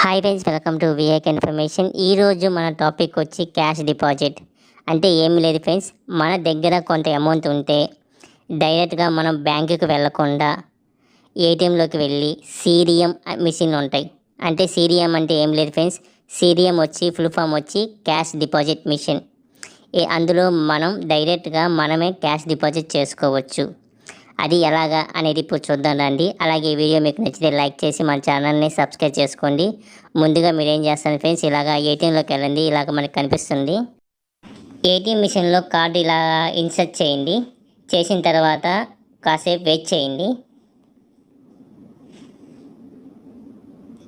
Hi friends, welcome to విఏక్ information. ఈరోజు మన టాపిక్ వచ్చి క్యాష్ డిపాజిట్. అంటే ఏమీ లేదు ఫ్రెండ్స్, మన దగ్గర కొంత అమౌంట్ ఉంటే డైరెక్ట్గా మనం బ్యాంకుకి వెళ్ళకుండా ఏటీఎంలోకి వెళ్ళి సిడిఎం మిషన్ ఉంటాయి. అంటే సిడిఎం అంటే ఏం లేదు ఫ్రెండ్స్, సిడిఎం వచ్చి ఫుల్ ఫామ్ వచ్చి క్యాష్ డిపాజిట్ మిషన్. అందులో మనం డైరెక్ట్గా మనమే క్యాష్ డిపాజిట్ చేసుకోవచ్చు. అది ఎలాగా అనేది ఇప్పుడు చూద్దాం రండి. అలాగే ఈ వీడియో మీకు నచ్చితే లైక్ చేసి మన ఛానల్ని సబ్స్క్రైబ్ చేసుకోండి. ముందుగా మీరు ఏం చేస్తారు ఫ్రెండ్స్, ఇలాగా ఏటీఎంలోకి వెళ్ళండి. ఇలాగ మనకు కనిపిస్తుంది. ఏటీఎం మిషన్లో కార్డు ఇలా ఇన్సర్ట్ చేయండి. చేసిన తర్వాత కాసేపు వెయిట్ చేయండి.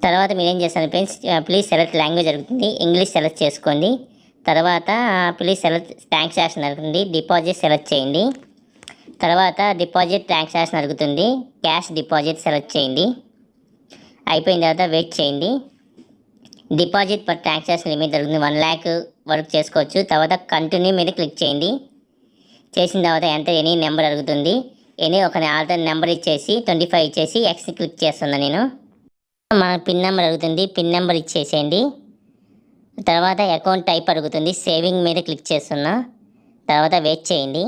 తర్వాత మీరు ఏం చేస్తారు ఫ్రెండ్స్, ప్లీజ్ సెలెక్ట్ లాంగ్వేజ్ అడుగుతుంది, ఇంగ్లీష్ సెలెక్ట్ చేసుకోండి. తర్వాత ప్లీజ్ సెలెక్ట్ ట్రాన్సాక్షన్ అడుగుతుంది, డిపాజిట్ సెలెక్ట్ చేయండి. తర్వాత డిపాజిట్ ట్రాన్సాక్షన్ అడుగుతుంది, క్యాష్ డిపాజిట్ సెలెక్ట్ చేయండి. అయిపోయిన తర్వాత వెయిట్ చేయండి. డిపాజిట్ పర్ ట్రాన్సాక్షన్ లిమిట్ అడుగుతుంది, 1 lakh వరకు చేసుకోవచ్చు. తర్వాత కంటిన్యూ మీద క్లిక్ చేయండి. చేసిన తర్వాత ఎంటర్ ఎనీ నెంబర్ అడుగుతుంది. ఎనీ ఒక ఆల్టర్ నెంబర్ ఇచ్చేసి 25 ఇచ్చేసి ఎక్స్ క్లిక్ చేస్తున్నాను నేను. మన పిన్ నెంబర్ అడుగుతుంది, పిన్ నెంబర్ ఇచ్చేసేయండి. తర్వాత అకౌంట్ టైప్ అడుగుతుంది, సేవింగ్ మీద క్లిక్ చేస్తున్నా. తర్వాత వెయిట్ చేయండి.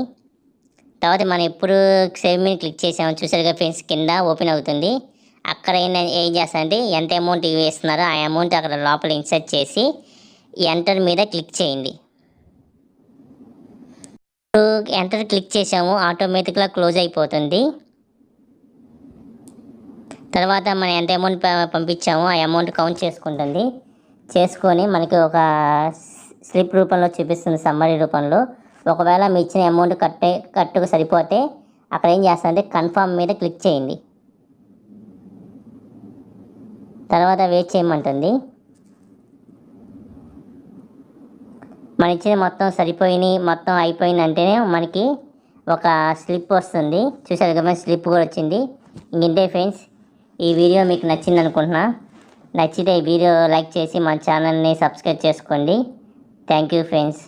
తర్వాత మనం ఎప్పుడు సేవ్ మీద క్లిక్ చేసామో చూసారుగా ఫ్రెండ్స్, కింద ఓపెన్ అవుతుంది. అక్కడ ఏం చేస్తారంటే ఎంత అమౌంట్ వేస్తున్నారో ఆ అమౌంట్ అక్కడ లోపల ఇన్సర్ట్ చేసి ఎంటర్ మీద క్లిక్ చేయండి. ఎంటర్ క్లిక్ చేసాము, ఆటోమేటిక్గా క్లోజ్ అయిపోతుంది. తర్వాత మనం ఎంత అమౌంట్ పంపించామో ఆ అమౌంట్ కౌంట్ చేసుకుంటుంది. చేసుకొని మనకి ఒక స్లిప్ రూపంలో చూపిస్తుంది, సమ్మరీ రూపంలో. ఒకవేళ మీ ఇచ్చిన అమౌంట్ కరెక్ట్గా సరిపోతే అక్కడ ఏం చేస్తారంటే కన్ఫర్మ్ మీద క్లిక్ చేయండి. తర్వాత వెయిట్ చేయమంటుంది. మన ఇచ్చిన మొత్తం సరిపోయినాయి, మొత్తం అయిపోయింది అంటేనే మనకి ఒక స్లిప్ వస్తుంది. చూసారు కదా, స్లిప్ కూడా వచ్చింది. ఇంతే ఫ్రెండ్స్, ఈ వీడియో మీకు నచ్చింది అనుకుంటున్నా. నచ్చితే ఈ వీడియో లైక్ చేసి మన ఛానల్ని సబ్స్క్రైబ్ చేసుకోండి. Thank you friends.